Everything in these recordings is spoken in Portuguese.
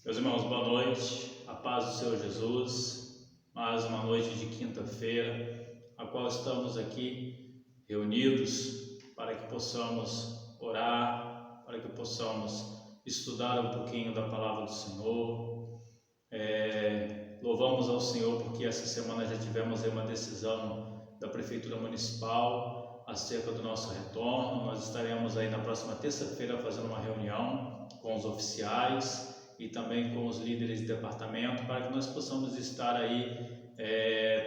Meus irmãos, boa noite, a paz do Senhor Jesus, mais uma noite de quinta-feira, a qual estamos aqui reunidos para que possamos orar, para que possamos estudar um pouquinho da palavra do Senhor. Louvamos ao Senhor porque essa semana já tivemos uma decisão da Prefeitura Municipal acerca do nosso retorno. Nós estaremos aí na próxima terça-feira fazendo uma reunião com os oficiais e também com os líderes de departamento para que nós possamos estar aí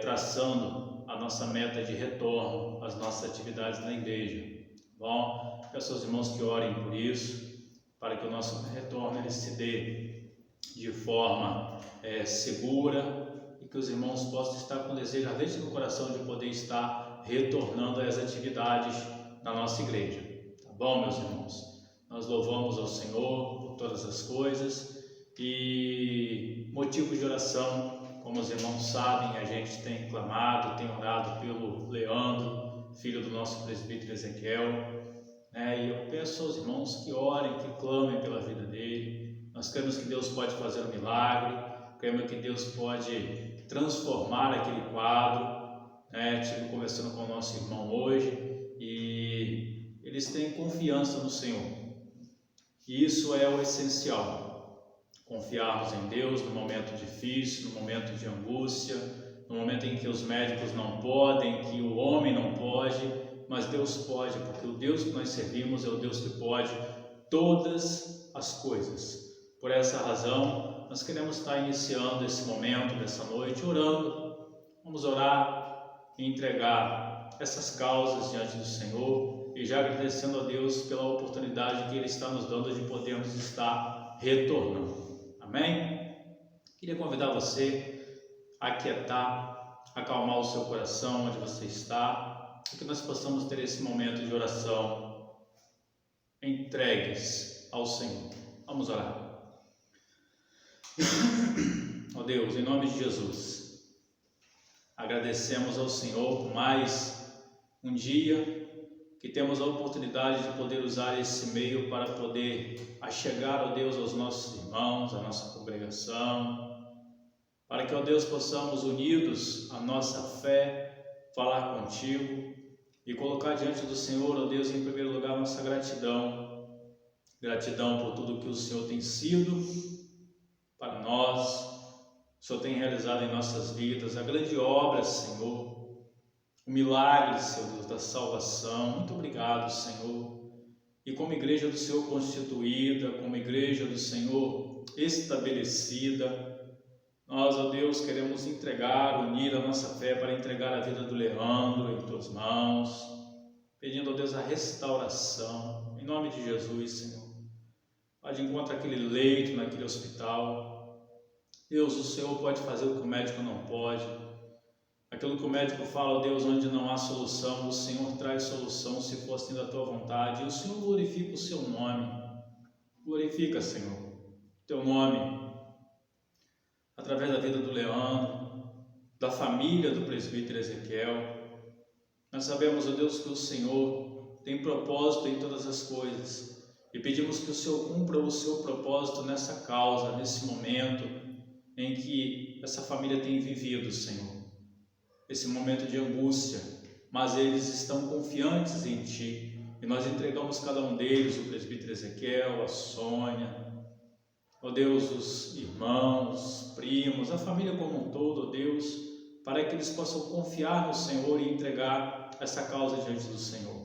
traçando a nossa meta de retorno às nossas atividades na igreja. Bom, peço aos irmãos que orem por isso, para que o nosso retorno ele se dê de forma segura e que os irmãos possam estar com desejo ardente no coração de poder estar retornando às atividades da nossa igreja. Tá bom, meus irmãos? Nós louvamos ao Senhor por todas as coisas. E motivos de oração, como os irmãos sabem, a gente tem clamado, tem orado pelo Leandro, filho do nosso presbítero Ezequiel, e eu peço aos irmãos que orem, que clamem pela vida dele. Nós cremos que Deus pode fazer um milagre, cremos que Deus pode transformar aquele quadro. Estive conversando com o nosso irmão hoje e eles têm confiança no Senhor, e isso é o essencial. Confiarmos em Deus no momento difícil, no momento de angústia, no momento em que os médicos não podem, que o homem não pode, mas Deus pode, porque o Deus que nós servimos é o Deus que pode todas as coisas. Por essa razão, nós queremos estar iniciando esse momento, dessa noite, orando. Vamos orar e entregar essas causas diante do Senhor e já agradecendo a Deus pela oportunidade que Ele está nos dando de podermos estar retornando. Amém? Queria convidar você a aquietar, acalmar o seu coração onde você está, e que nós possamos ter esse momento de oração entregues ao Senhor. Vamos orar. Ó Deus, em nome de Jesus, agradecemos ao Senhor por mais um dia que temos a oportunidade de poder usar esse meio para poder achegar, ó Deus, aos nossos irmãos, à nossa congregação, para que, ó Deus, possamos, unidos à nossa fé, falar contigo e colocar diante do Senhor, ó Deus, em primeiro lugar, nossa gratidão por tudo que o Senhor tem sido para nós, o Senhor tem realizado em nossas vidas, a grande obra, Senhor, o milagre, Senhor Deus, da salvação. Muito obrigado, Senhor. E como igreja do Senhor constituída, como igreja do Senhor estabelecida, nós, ó Deus, queremos unir a nossa fé para entregar a vida do Leandro em tuas mãos, pedindo, ó Deus, a restauração, em nome de Jesus, Senhor. Vai de encontro àquele leito, naquele hospital. Deus, o Senhor pode fazer o que o médico não pode. Aquilo que o médico fala, ó Deus, onde não há solução, o Senhor traz solução, se for assim da tua vontade. E o Senhor glorifica o seu nome. Glorifica, Senhor, teu nome, através da vida do Leandro, da família do presbítero Ezequiel. Nós sabemos, ó Deus, que o Senhor tem propósito em todas as coisas. E pedimos que o Senhor cumpra o seu propósito nessa causa, nesse momento em que essa família tem vivido, Senhor. Esse momento de angústia, mas eles estão confiantes em Ti, e nós entregamos cada um deles, o presbítero Ezequiel, a Sônia, ó Deus, os irmãos, os primos, a família como um todo, ó Deus, para que eles possam confiar no Senhor e entregar essa causa diante do Senhor.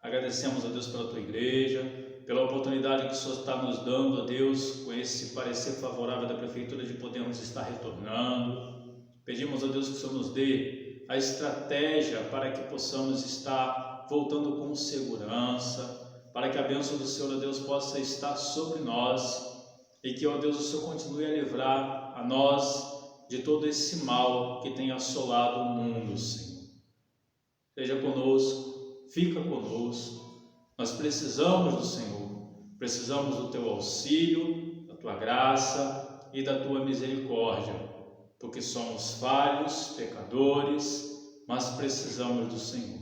Agradecemos, ó Deus, pela Tua igreja, pela oportunidade que o Senhor está nos dando, ó Deus, com esse parecer favorável da Prefeitura de podermos estar retornando. Pedimos a Deus que o Senhor nos dê a estratégia para que possamos estar voltando com segurança, para que a bênção do Senhor, ó Deus, possa estar sobre nós e que, ó Deus, o Senhor continue a livrar a nós de todo esse mal que tem assolado o mundo, Senhor. Seja conosco, fica conosco. Nós precisamos do Senhor, precisamos do Teu auxílio, da Tua graça e da Tua misericórdia, porque somos falhos, pecadores, mas precisamos do Senhor.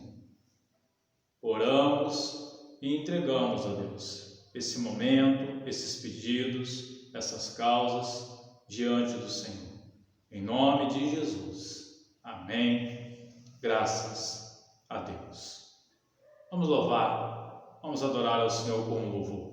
Oramos e entregamos, ó Deus, esse momento, esses pedidos, essas causas diante do Senhor. Em nome de Jesus. Amém. Graças a Deus. Vamos louvar, vamos adorar ao Senhor com louvor.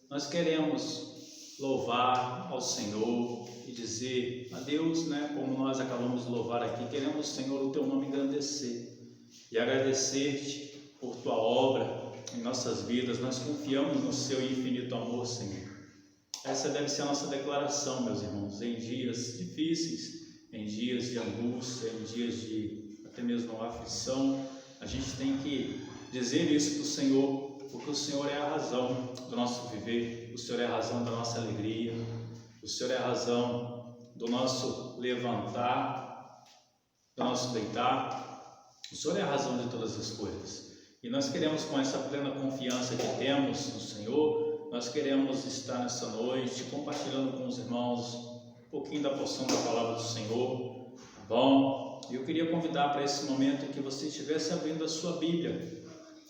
Nós queremos louvar ao Senhor e dizer a Deus, como nós acabamos de louvar aqui, queremos, Senhor, o Teu nome engrandecer e agradecer-te por Tua obra em nossas vidas. Nós confiamos no Seu infinito amor, Senhor. Essa deve ser a nossa declaração, meus irmãos, em dias difíceis, em dias de angústia, em dias de até mesmo aflição. A gente tem que dizer isso para o Senhor, porque o Senhor é a razão do nosso viver, o Senhor é a razão da nossa alegria, o Senhor é a razão do nosso levantar, do nosso deitar, o Senhor é a razão de todas as coisas. E nós queremos, com essa plena confiança que temos no Senhor, nós queremos estar nessa noite compartilhando com os irmãos um pouquinho da porção da palavra do Senhor, tá bom? E eu queria convidar para esse momento que você estivesse abrindo a sua Bíblia,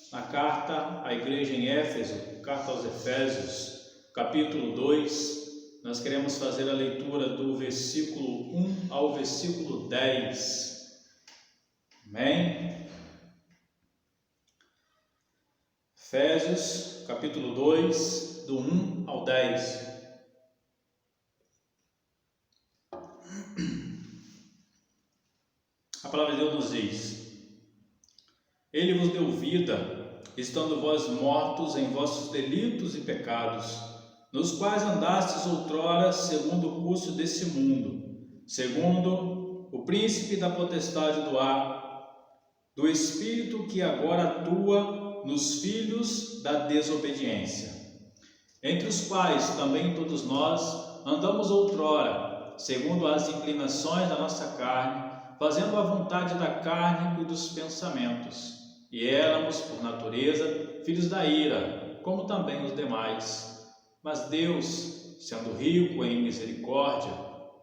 na carta à igreja em Éfeso, carta aos Efésios, capítulo 2, nós queremos fazer a leitura do versículo 1 ao versículo 10. Amém? Efésios, capítulo 2, do 1 ao 10. A palavra de Deus nos diz: Ele vos deu vida, estando vós mortos em vossos delitos e pecados, nos quais andastes outrora segundo o curso desse mundo, segundo o príncipe da potestade do ar, do espírito que agora atua nos filhos da desobediência, entre os quais também todos nós andamos outrora, segundo as inclinações da nossa carne, fazendo a vontade da carne e dos pensamentos. E éramos, por natureza, filhos da ira, como também os demais. Mas Deus, sendo rico em misericórdia,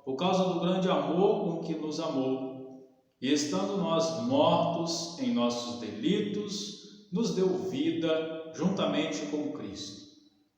por causa do grande amor com que nos amou, e estando nós mortos em nossos delitos, nos deu vida juntamente com Cristo.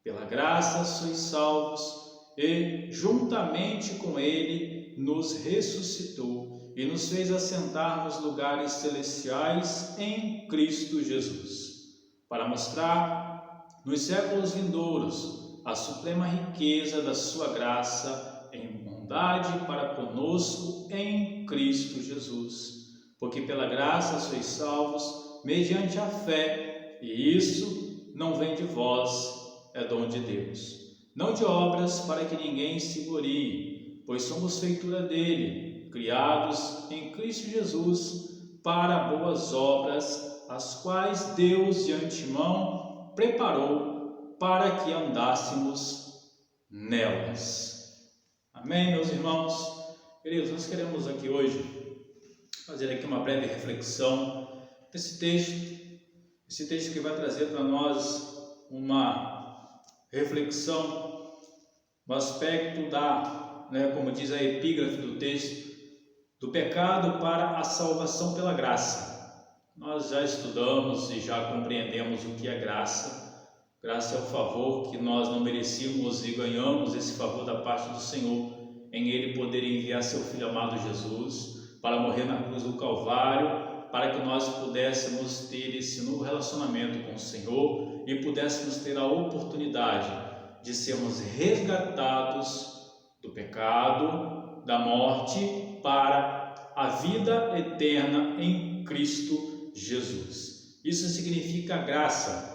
Pela graça sois salvos, e juntamente com Ele nos ressuscitou e nos fez assentar nos lugares celestiais em Cristo Jesus, para mostrar nos séculos vindouros a suprema riqueza da sua graça em bondade para conosco em Cristo Jesus. Porque pela graça sois salvos mediante a fé, e isso não vem de vós, é dom de Deus. Não de obras para que ninguém se glorie, pois somos feitura dele, criados em Cristo Jesus para boas obras, as quais Deus de antemão preparou para que andássemos nelas. Amém, meus irmãos? Queridos, nós queremos aqui hoje fazer aqui uma breve reflexão desse texto, esse texto que vai trazer para nós uma reflexão no aspecto da, como diz a epígrafe do texto, do pecado para a salvação pela graça. Nós já estudamos e já compreendemos o que é graça. Graça é o favor que nós não merecíamos e ganhamos esse favor da parte do Senhor, em Ele poder enviar seu Filho amado Jesus para morrer na cruz do Calvário, para que nós pudéssemos ter esse novo relacionamento com o Senhor e pudéssemos ter a oportunidade de sermos resgatados do pecado, da morte, para a vida eterna em Cristo Jesus. Isso significa graça,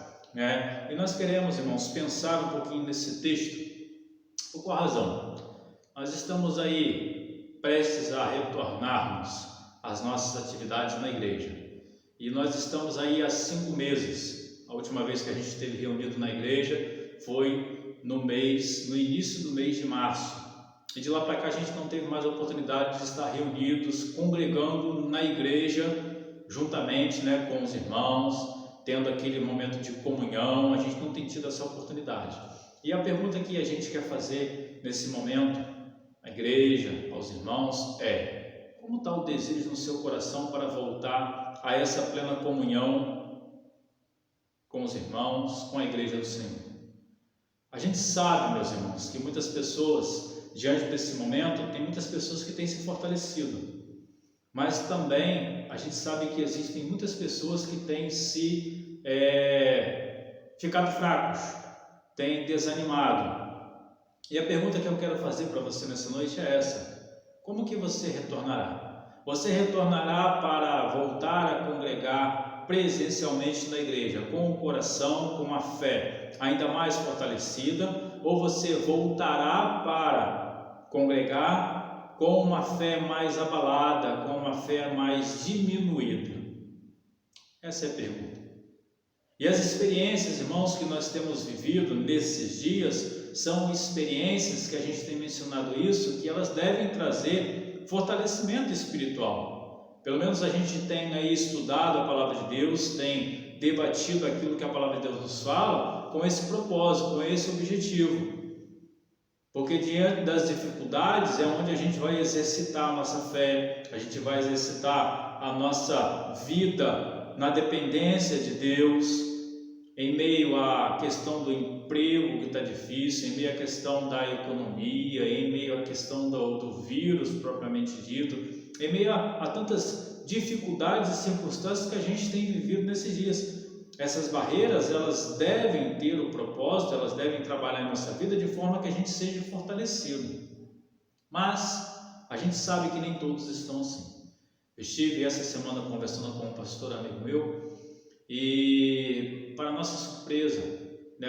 E nós queremos, irmãos, pensar um pouquinho nesse texto. Por qual razão? Nós estamos aí prestes a retornarmos às nossas atividades na igreja. E nós estamos aí há 5 meses. A última vez que a gente esteve reunido na igreja foi no início do mês de março. E de lá para cá a gente não teve mais a oportunidade de estar reunidos, congregando na igreja, juntamente com os irmãos, tendo aquele momento de comunhão. A gente não tem tido essa oportunidade. E a pergunta que a gente quer fazer nesse momento, à igreja, aos irmãos, é: como está o desejo no seu coração para voltar a essa plena comunhão com os irmãos, com a igreja do Senhor? A gente sabe, meus irmãos, que muitas pessoas, diante desse momento, tem muitas pessoas que têm se fortalecido, mas também a gente sabe que existem muitas pessoas que têm se ficado fracos, têm desanimado. E a pergunta que eu quero fazer para você nessa noite é essa: como que você retornará? Você retornará para voltar a congregar presencialmente na igreja, com o coração, com a fé ainda mais fortalecida, ou você voltará para congregar com uma fé mais abalada, com uma fé mais diminuída? Essa é a pergunta. E as experiências, irmãos, que nós temos vivido nesses dias são experiências que a gente tem mencionado isso, que elas devem trazer fortalecimento espiritual. Pelo menos a gente tem aí estudado a palavra de Deus, tem debatido aquilo que a palavra de Deus nos fala com esse propósito, com esse objetivo. Porque diante das dificuldades é onde a gente vai exercitar a nossa fé, a gente vai exercitar a nossa vida na dependência de Deus, em meio à questão do emprego que está difícil, em meio à questão da economia, em meio à questão do vírus propriamente dito, em meio a tantas dificuldades e circunstâncias que a gente tem vivido nesses dias. Essas barreiras, elas devem ter o propósito, elas devem trabalhar em nossa vida de forma que a gente seja fortalecido. Mas a gente sabe que nem todos estão assim. Eu estive essa semana conversando com um pastor amigo meu e, para nossa surpresa,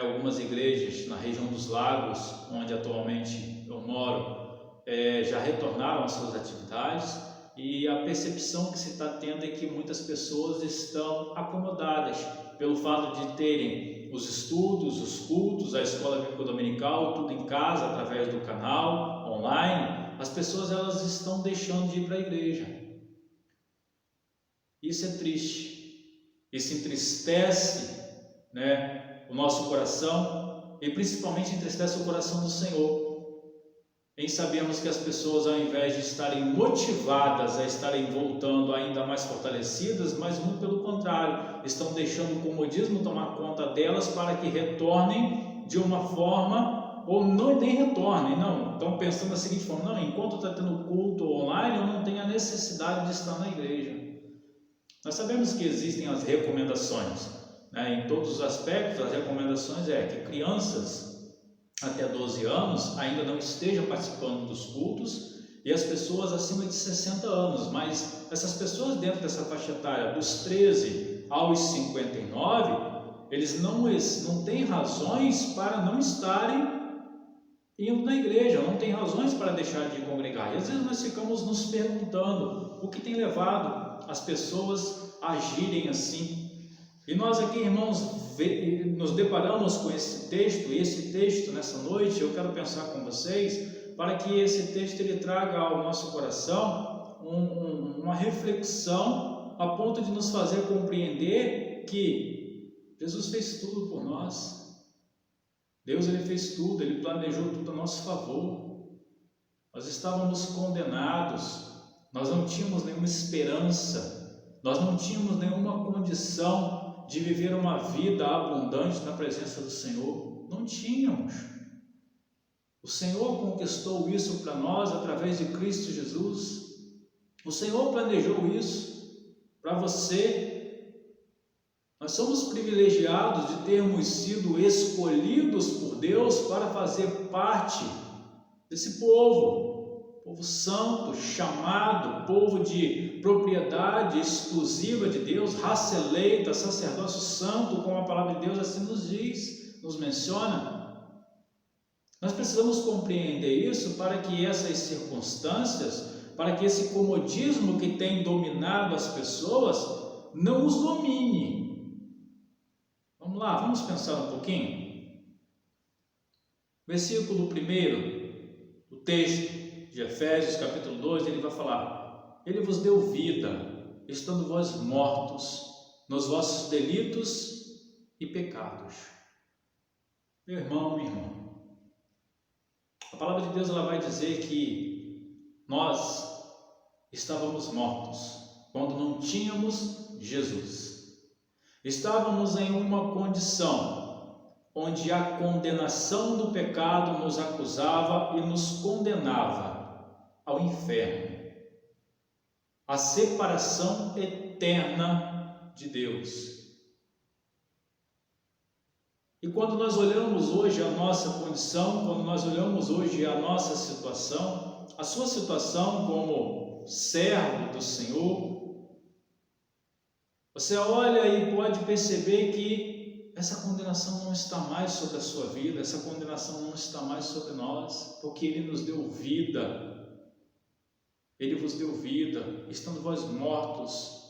algumas igrejas na região dos Lagos, onde atualmente eu moro, já retornaram às suas atividades. E a percepção que se está tendo é que muitas pessoas estão acomodadas pelo fato de terem os estudos, os cultos, a escola bíblica dominical, tudo em casa, através do canal, online, as pessoas elas estão deixando de ir para a igreja. Isso é triste, isso entristece, né, o nosso coração e principalmente entristece o coração do Senhor, em sabermos que as pessoas, ao invés de estarem motivadas a estarem voltando ainda mais fortalecidas, mas muito pelo contrário, estão deixando o comodismo tomar conta delas para que retornem de uma forma, ou não, nem retornem, não, estão pensando da seguinte forma: não, enquanto está tendo culto online, eu não tenho a necessidade de estar na igreja. Nós sabemos que existem as recomendações, né? Em todos os aspectos, as recomendações é que crianças até 12 anos ainda não estejam participando dos cultos e as pessoas acima de 60 anos, mas essas pessoas dentro dessa faixa etária dos 13 aos 59, eles não têm razões para não estarem indo na igreja, não têm razões para deixar de congregar. E às vezes nós ficamos nos perguntando o que tem levado as pessoas a agirem assim. E nós aqui, irmãos, nos deparamos com esse texto, e esse texto nessa noite eu quero pensar com vocês, para que esse texto ele traga ao nosso coração uma reflexão a ponto de nos fazer compreender que Jesus fez tudo por nós. Deus ele fez tudo, ele planejou tudo a nosso favor. Nós estávamos condenados, nós não tínhamos nenhuma esperança, nós não tínhamos nenhuma condição de viver uma vida abundante na presença do Senhor. Não tínhamos. O Senhor conquistou isso para nós através de Cristo Jesus. O Senhor planejou isso para você. Nós somos privilegiados de termos sido escolhidos por Deus para fazer parte desse povo santo, chamado, povo de propriedade exclusiva de Deus, raça eleita, sacerdócio santo, como a palavra de Deus assim nos diz, nos menciona. Nós precisamos compreender isso para que essas circunstâncias, para que esse comodismo que tem dominado as pessoas, não os domine. Vamos lá, vamos pensar um pouquinho. Versículo 1 do texto de Efésios, capítulo 2, ele vai falar: ele vos deu vida, estando vós mortos nos vossos delitos e pecados. Meu irmão, minha irmã, a palavra de Deus ela vai dizer que nós estávamos mortos quando não tínhamos Jesus. Estávamos em uma condição onde a condenação do pecado nos acusava e nos condenava ao inferno, a separação eterna de Deus. E quando nós olhamos hoje a nossa condição, quando nós olhamos hoje a nossa situação, a sua situação como servo do Senhor, você olha e pode perceber que essa condenação não está mais sobre a sua vida, essa condenação não está mais sobre nós, porque Ele nos deu vida. Ele vos deu vida, estando vós mortos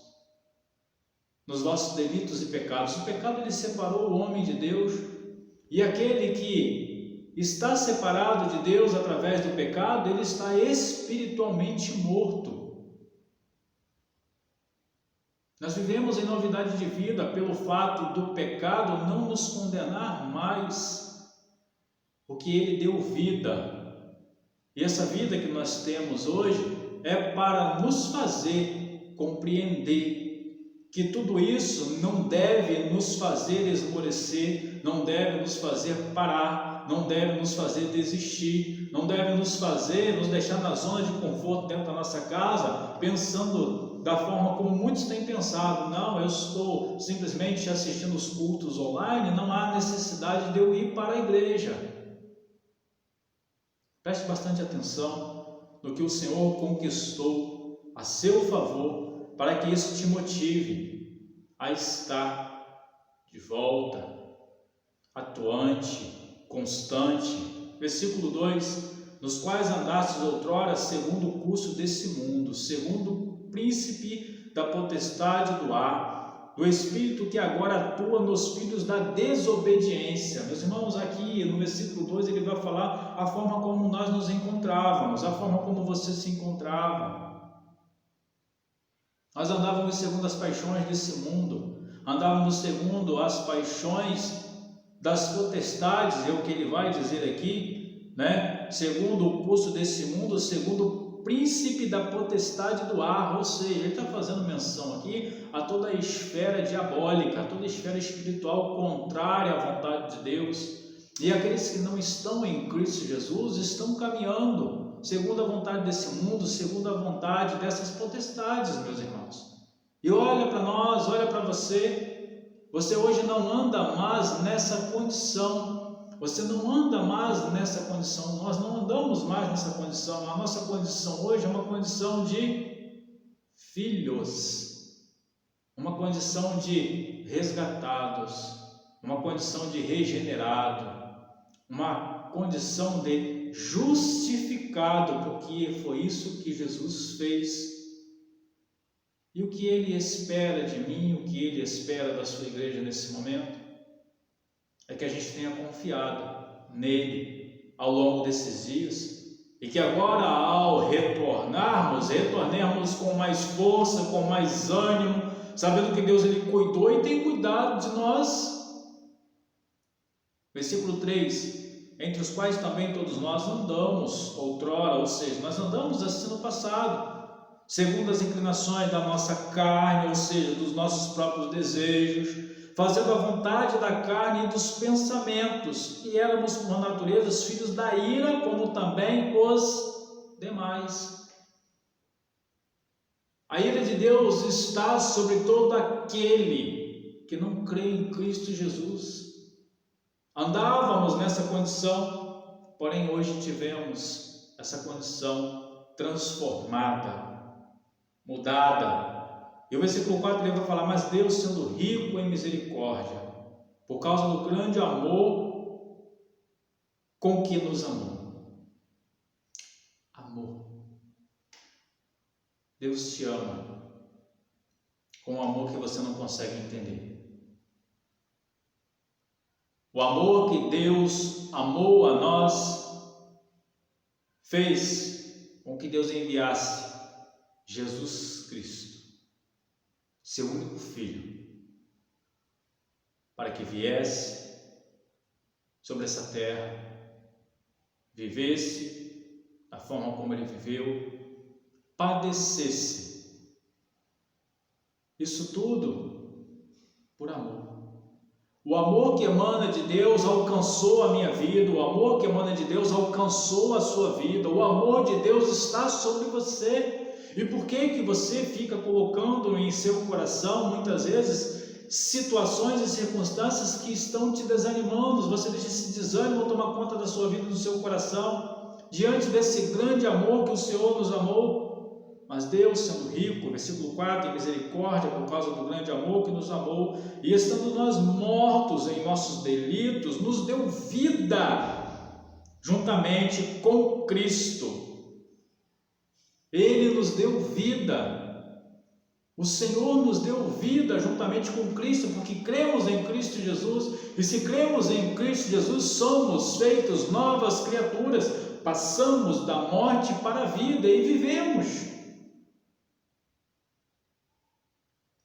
nos vossos delitos e pecados. O pecado ele separou o homem de Deus, e aquele que está separado de Deus através do pecado, ele está espiritualmente morto. Nós vivemos em novidade de vida pelo fato do pecado não nos condenar mais, porque ele deu vida. E essa vida que nós temos hoje é para nos fazer compreender que tudo isso não deve nos fazer esmorecer, não deve nos fazer parar, não deve nos fazer desistir, não deve nos deixar na zona de conforto dentro da nossa casa, pensando da forma como muitos têm pensado: não, eu estou simplesmente assistindo os cultos online, não há necessidade de eu ir para a igreja. Preste bastante atenção no que o Senhor conquistou a seu favor, para que isso te motive a estar de volta, atuante, constante. Versículo 2: nos quais andastes outrora segundo o curso desse mundo, segundo o príncipe da potestade do ar, do Espírito que agora atua nos filhos da desobediência. Meus irmãos, aqui no versículo 2 ele vai falar a forma como nós nos encontrávamos, a forma como você se encontrava. Nós andávamos segundo as paixões desse mundo, andávamos segundo as paixões das potestades, é o que ele vai dizer aqui, né? Segundo o curso desse mundo, segundo o príncipe da potestade do ar, ou seja, ele está fazendo menção aqui a toda a esfera diabólica, a toda a esfera espiritual contrária à vontade de Deus. E aqueles que não estão em Cristo Jesus estão caminhando segundo a vontade desse mundo, segundo a vontade dessas potestades, meus irmãos. E olha para nós, olha para você, você hoje não anda mais nessa condição, você não anda mais nessa condição, nós não andamos mais nessa condição, a nossa condição hoje é uma condição de filhos, uma condição de resgatados, uma condição de regenerado, uma condição de justificado, porque foi isso que Jesus fez. E o que Ele espera de mim, o que Ele espera da sua igreja nesse momento, é que a gente tenha confiado nele ao longo desses dias, e que agora, ao retornemos com mais força, com mais ânimo, sabendo que Deus ele cuidou e tem cuidado de nós. Versículo 3, entre os quais também todos nós andamos outrora, ou seja, nós andamos assim no passado, segundo as inclinações da nossa carne, ou seja, dos nossos próprios desejos, fazendo a vontade da carne e dos pensamentos, e éramos por natureza os filhos da ira, como também os demais. A ira de Deus está sobre todo aquele que não crê em Cristo Jesus. Andávamos nessa condição, porém hoje tivemos essa condição transformada, mudada. E o versículo 4 ele vai falar, mas Deus, sendo rico em misericórdia, por causa do grande amor com que nos amou. Amor. Deus te ama com um amor que você não consegue entender. O amor que Deus amou a nós fez com que Deus enviasse Jesus Cristo, seu único Filho, para que viesse sobre essa terra, vivesse da forma como Ele viveu, padecesse. Isso tudo por amor. O amor que emana de Deus alcançou a minha vida, o amor que emana de Deus alcançou a sua vida, o amor de Deus está sobre você. E por que você fica colocando em seu coração, muitas vezes, situações e circunstâncias que estão te desanimando? Você deixa esse desânimo tomar conta da sua vida, do seu coração, diante desse grande amor que o Senhor nos amou. Mas Deus, sendo rico, versículo 4, em misericórdia, por causa do grande amor que nos amou, e estando nós mortos em nossos delitos, nos deu vida juntamente com Cristo. Ele nos deu vida. O Senhor nos deu vida juntamente com Cristo, porque cremos em Cristo Jesus, e se cremos em Cristo Jesus, somos feitos novas criaturas, passamos da morte para a vida e vivemos.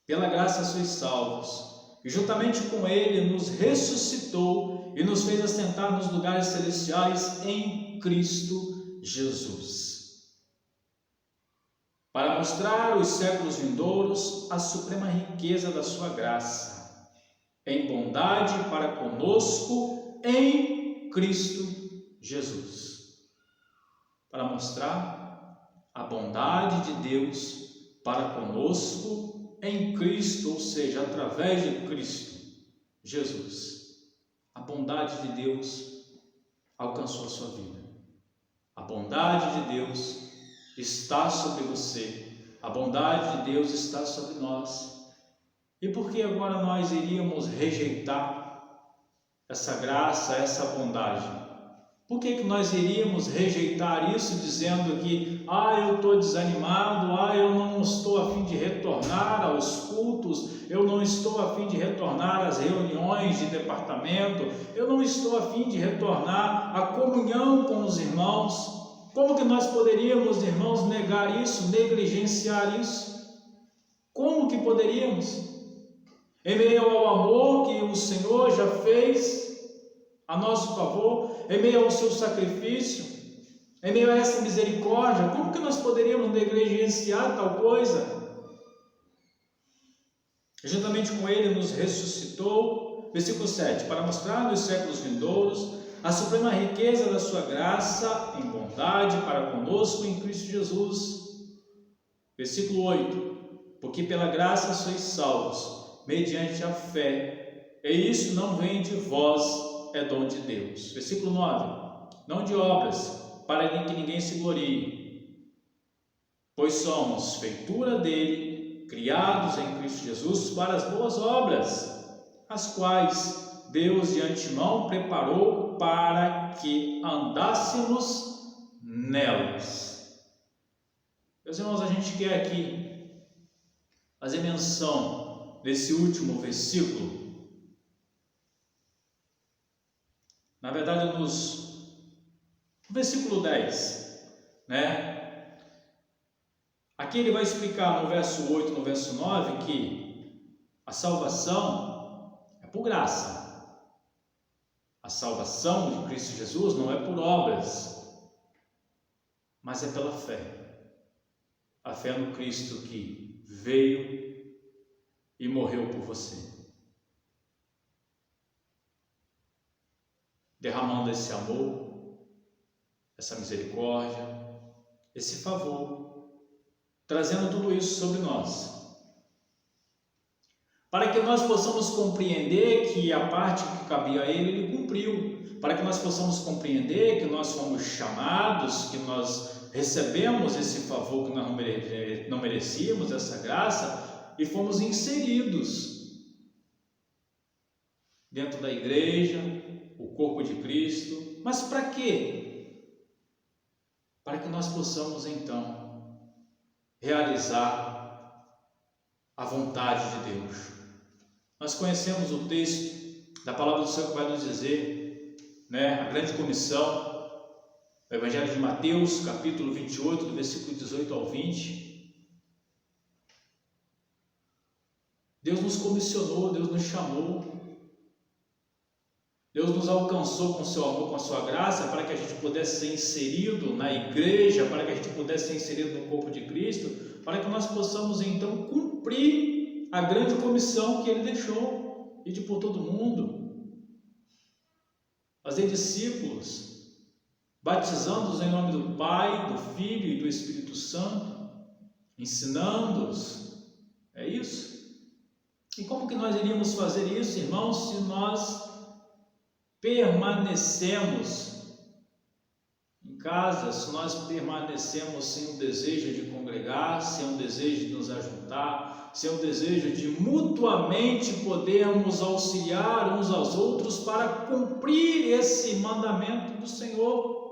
Pela graça sois salvos, e juntamente com Ele nos ressuscitou e nos fez assentar nos lugares celestiais em Cristo Jesus, para mostrar aos séculos vindouros a suprema riqueza da sua graça, em bondade para conosco em Cristo Jesus. Para mostrar a bondade de Deus para conosco em Cristo, ou seja, através de Cristo Jesus. A bondade de Deus alcançou a sua vida. A bondade de Deus está sobre você. A bondade de Deus está sobre nós. E por que agora nós iríamos rejeitar essa graça, essa bondade? Por que nós iríamos rejeitar isso dizendo que eu estou desanimado, eu não estou a fim de retornar aos cultos, eu não estou a fim de retornar às reuniões de departamento, eu não estou a fim de retornar à comunhão com os irmãos? Como que nós poderíamos, irmãos, negar isso, negligenciar isso? Como que poderíamos? Em meio ao amor que o Senhor já fez a nosso favor, em meio ao seu sacrifício, em meio a essa misericórdia, como que nós poderíamos negligenciar tal coisa? Juntamente com Ele nos ressuscitou, versículo 7, para mostrar nos séculos vindouros a suprema riqueza da sua graça em bondade para conosco em Cristo Jesus. Versículo 8, porque pela graça sois salvos, mediante a fé, e isso não vem de vós, é dom de Deus. Versículo 9, não de obras, para que ninguém se glorie, pois somos feitura dele, criados em Cristo Jesus para as boas obras, as quais Deus de antemão preparou para que andássemos nelas. Meus irmãos, a gente quer aqui fazer menção desse último versículo. Na verdade, no versículo 10, né? Aqui ele vai explicar no verso 8, no verso 9, que a salvação é por graça. A salvação de Cristo Jesus não é por obras, mas é pela fé. A fé no Cristo que veio e morreu por você, derramando esse amor, essa misericórdia, esse favor, trazendo tudo isso sobre nós, para que nós possamos compreender que a parte que cabia a Ele cumpriu, para que nós possamos compreender que nós fomos chamados, que nós recebemos esse favor que nós não merecíamos, essa graça, e fomos inseridos dentro da igreja, o corpo de Cristo. Mas para quê? Para que nós possamos então realizar a vontade de Deus. Nós conhecemos o texto da palavra do Senhor que vai nos dizer, né, a grande comissão, o Evangelho de Mateus, capítulo 28, do versículo 18 ao 20. Deus nos comissionou, Deus nos chamou, Deus nos alcançou com o seu amor, com a sua graça, para que a gente pudesse ser inserido na igreja, para que a gente pudesse ser inserido no corpo de Cristo, para que nós possamos então cumprir a grande comissão que Ele deixou, ir por todo mundo, fazer discípulos, batizando-os em nome do Pai, do Filho e do Espírito Santo, ensinando-os. É isso. E como que nós iríamos fazer isso, irmãos, se nós permanecemos em casa, se nós permanecemos sem o desejo de congregar, sem o desejo de nos ajuntar, sem o desejo de mutuamente podermos auxiliar uns aos outros para cumprir esse mandamento do Senhor?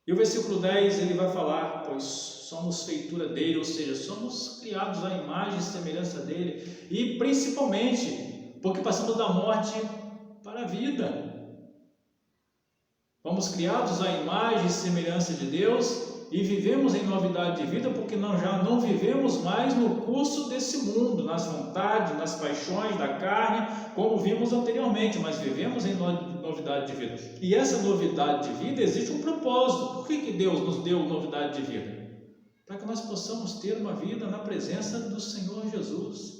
E o versículo 10 ele vai falar, pois somos feitura dele, ou seja, somos criados à imagem e semelhança dele, e principalmente porque passamos da morte para a vida. Fomos criados à imagem e semelhança de Deus e vivemos em novidade de vida, porque nós já não vivemos mais no curso desse mundo, nas vontades, nas paixões da carne, como vimos anteriormente, mas vivemos em novidade de vida. E essa novidade de vida existe um propósito. Por que Deus nos deu novidade de vida? Para que nós possamos ter uma vida na presença do Senhor Jesus,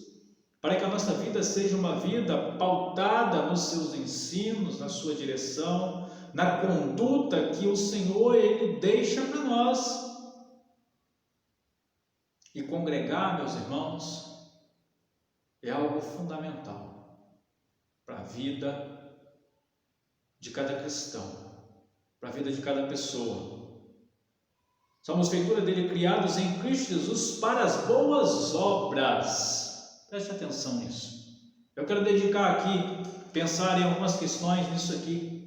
para que a nossa vida seja uma vida pautada nos seus ensinos, na sua direção, na conduta que o Senhor Ele deixa para nós. E congregar, meus irmãos, é algo fundamental para a vida de cada cristão, para a vida de cada pessoa. Somos feitura dele, criados em Cristo Jesus para as boas obras. Preste atenção nisso. Eu quero dedicar aqui, pensar em algumas questões nisso aqui.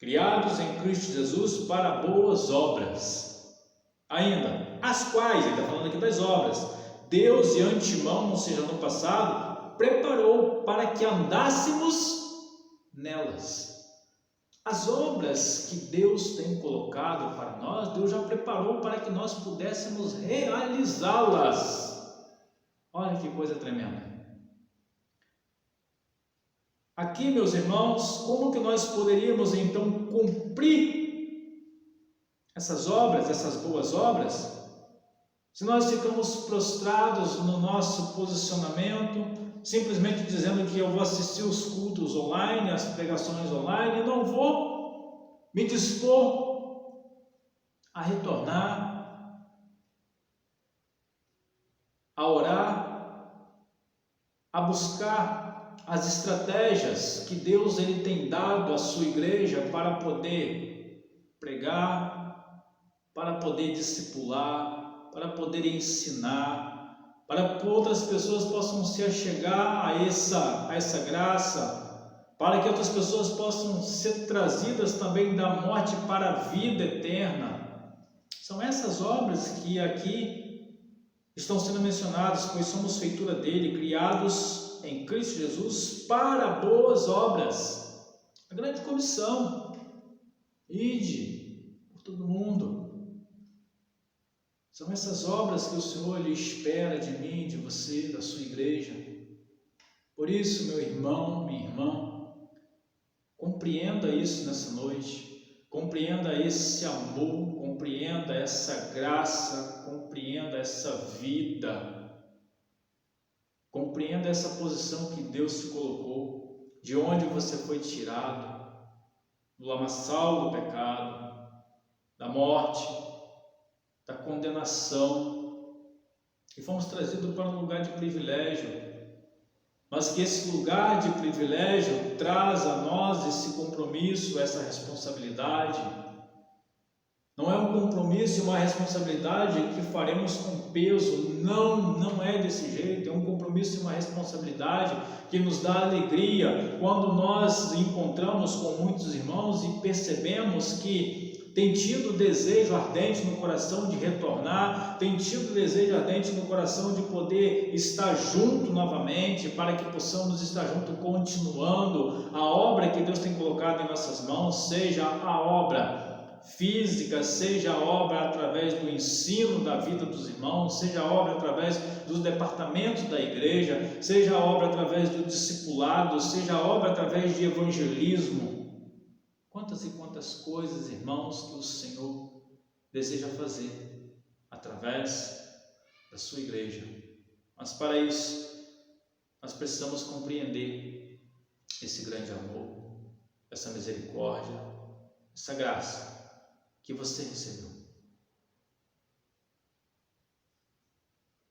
criados em Cristo Jesus para boas obras. Ainda, as quais, ele está falando aqui das obras, Deus de antemão, ou seja, no passado, preparou para que andássemos nelas. As obras que Deus tem colocado para nós, Deus já preparou para que nós pudéssemos realizá-las. Olha que coisa tremenda. Aqui, meus irmãos, como que nós poderíamos então cumprir essas obras, essas boas obras, se nós ficamos prostrados no nosso posicionamento, simplesmente dizendo que eu vou assistir os cultos online, as pregações online, e não vou me dispor a retornar, a orar, a buscar as estratégias que Deus ele tem dado à sua igreja para poder pregar, para poder discipular, para poder ensinar, para que outras pessoas possam se achegar a essa graça, para que outras pessoas possam ser trazidas também da morte para a vida eterna. São essas obras que aqui estão sendo mencionadas, pois somos feitura dele, criados em Cristo Jesus para boas obras. A grande comissão, ide por todo mundo. São essas obras que o Senhor lhe espera de mim, de você, da sua igreja. Por isso, meu irmão, minha irmã, compreenda isso nessa noite, compreenda esse amor, compreenda essa graça, compreenda essa vida. Compreenda essa posição que Deus te colocou, de onde você foi tirado, do lamaçal do pecado, da morte, da condenação, e fomos trazidos para um lugar de privilégio, mas que esse lugar de privilégio traz a nós esse compromisso, essa responsabilidade. Não é um compromisso e uma responsabilidade que faremos com peso, não é desse jeito, é um compromisso e uma responsabilidade que nos dá alegria quando nós encontramos com muitos irmãos e percebemos que tem tido desejo ardente no coração de retornar, tem tido desejo ardente no coração de poder estar junto novamente, para que possamos estar junto continuando a obra que Deus tem colocado em nossas mãos, seja a obra física, seja a obra através do ensino da vida dos irmãos, seja a obra através dos departamentos da igreja, seja a obra através do discipulado, seja a obra através de evangelismo. Quantas e quantas coisas, irmãos, que o Senhor deseja fazer através da sua igreja. Mas para isso, nós precisamos compreender esse grande amor, essa misericórdia, essa graça que você recebeu.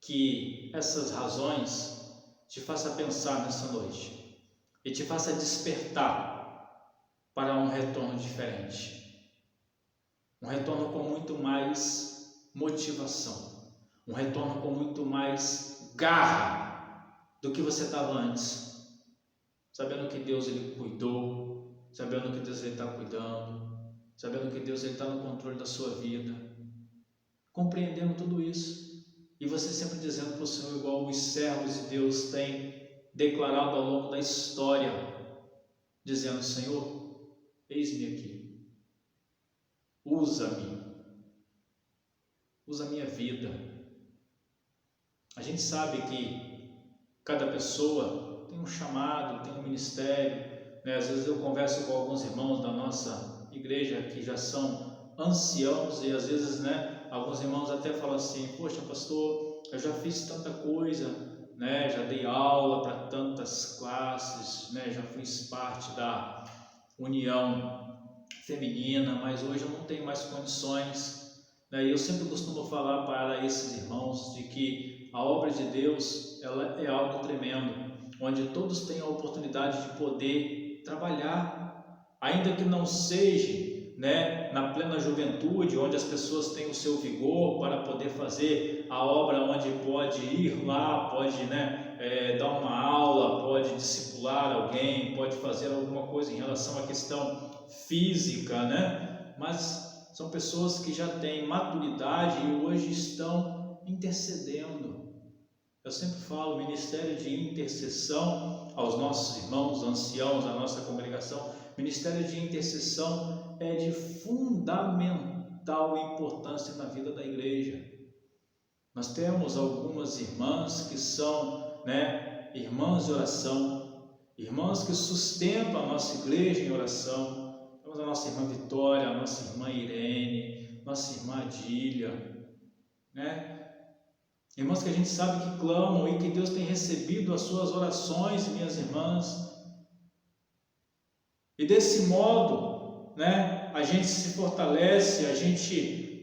Que essas razões te façam pensar nessa noite e te façam despertar para um retorno diferente, um retorno com muito mais motivação, um retorno com muito mais garra do que você estava antes, sabendo que Deus ele cuidou, sabendo que Deus ele está cuidando, sabendo que Deus está no controle da sua vida, compreendendo tudo isso, e você sempre dizendo para o Senhor, igual os servos de Deus têm declarado ao longo da história, dizendo: Senhor, eis-me aqui, usa-me, usa a minha vida. A gente sabe que cada pessoa tem um chamado, tem um ministério, né? Às vezes eu converso com alguns irmãos da nossa igreja que já são anciãos e às vezes, né, alguns irmãos até falam assim: poxa, pastor, eu já fiz tanta coisa, né, já dei aula para tantas classes, né, já fiz parte da união feminina, mas hoje eu não tenho mais condições, né? E eu sempre costumo falar para esses irmãos de que a obra de Deus, ela é algo tremendo, onde todos têm a oportunidade de poder trabalhar, ainda que não seja, né, na plena juventude, onde as pessoas têm o seu vigor para poder fazer a obra, onde pode ir lá, pode, né, dar uma aula, pode discipular alguém, pode fazer alguma coisa em relação à questão física, né? Mas são pessoas que já têm maturidade e hoje estão intercedendo. Eu sempre falo, ministério de intercessão aos nossos irmãos, anciãos da nossa congregação, ministério de intercessão é de fundamental importância na vida da igreja. Nós temos algumas irmãs que são, irmãs de oração, irmãs que sustentam a nossa igreja em oração. Temos a nossa irmã Vitória, a nossa irmã Irene, nossa irmã Adília, irmãs que a gente sabe que clamam e que Deus tem recebido as suas orações, minhas irmãs. E desse modo, a gente se fortalece, a gente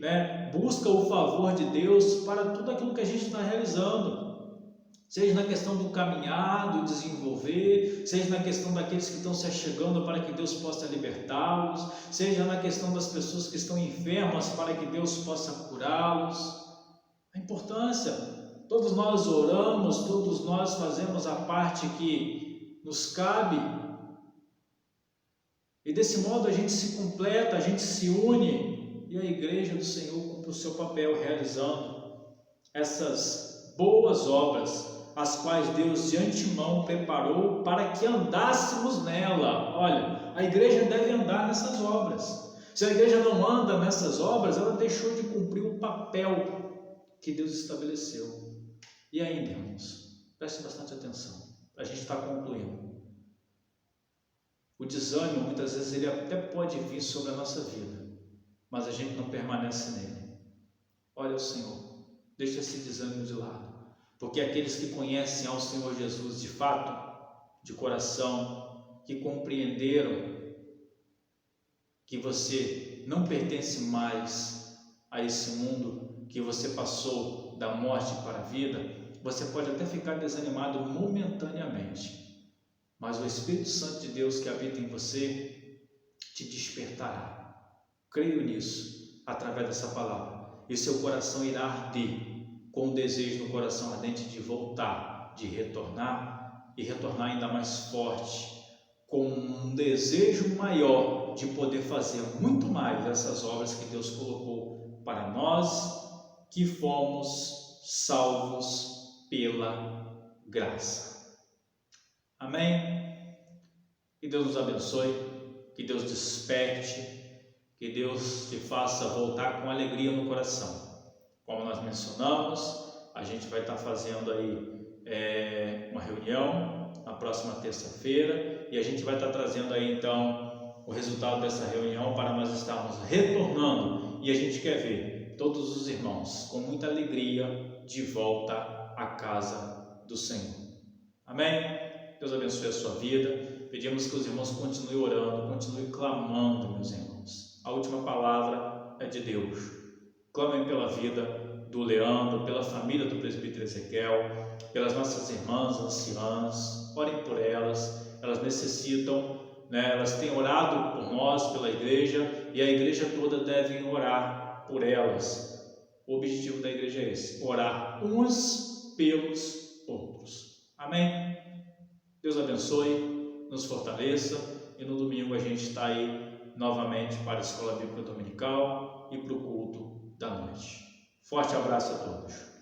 busca o favor de Deus para tudo aquilo que a gente está realizando, seja na questão do caminhar, do desenvolver, seja na questão daqueles que estão se achegando para que Deus possa libertá-los, seja na questão das pessoas que estão enfermas para que Deus possa curá-los. A importância, todos nós oramos, todos nós fazemos a parte que nos cabe, e desse modo a gente se completa, a gente se une, e a igreja do Senhor cumpre o seu papel realizando essas boas obras, as quais Deus de antemão preparou para que andássemos nela. Olha, a igreja deve andar nessas obras. Se a igreja não anda nessas obras, ela deixou de cumprir o papel que Deus estabeleceu. E ainda, irmãos, preste bastante atenção, a gente está concluindo. O desânimo, muitas vezes, ele até pode vir sobre a nossa vida, mas a gente não permanece nele. Olha o Senhor, deixa esse desânimo de lado, porque aqueles que conhecem ao Senhor Jesus de fato, de coração, que compreenderam que você não pertence mais a esse mundo, que você passou da morte para a vida, você pode até ficar desanimado momentaneamente, mas o Espírito Santo de Deus que habita em você te despertará. Creio nisso, através dessa palavra, e seu coração irá arder com o desejo no coração ardente de voltar, de retornar, e retornar ainda mais forte, com um desejo maior de poder fazer muito mais dessas obras que Deus colocou para nós, que fomos salvos pela graça. Amém? Que Deus nos abençoe, que Deus desperte, que Deus te faça voltar com alegria no coração. Como nós mencionamos, a gente vai estar fazendo aí uma reunião na próxima terça-feira e a gente vai estar trazendo aí então o resultado dessa reunião para nós estarmos retornando, e a gente quer ver todos os irmãos com muita alegria de volta à casa do Senhor. Amém? Deus abençoe a sua vida. Pedimos que os irmãos continuem orando, continuem clamando, meus irmãos. A última palavra é de Deus. Clamem pela vida do Leandro, pela família do presbítero Ezequiel, pelas nossas irmãs anciãs. Orem por elas, elas necessitam, elas têm orado por nós, pela igreja, e a igreja toda deve orar por elas. O objetivo da igreja é esse: orar uns pelos outros. Amém? Deus abençoe, nos fortaleça, e no domingo a gente está aí novamente para a Escola Bíblica Dominical e para o culto da noite. Forte abraço a todos.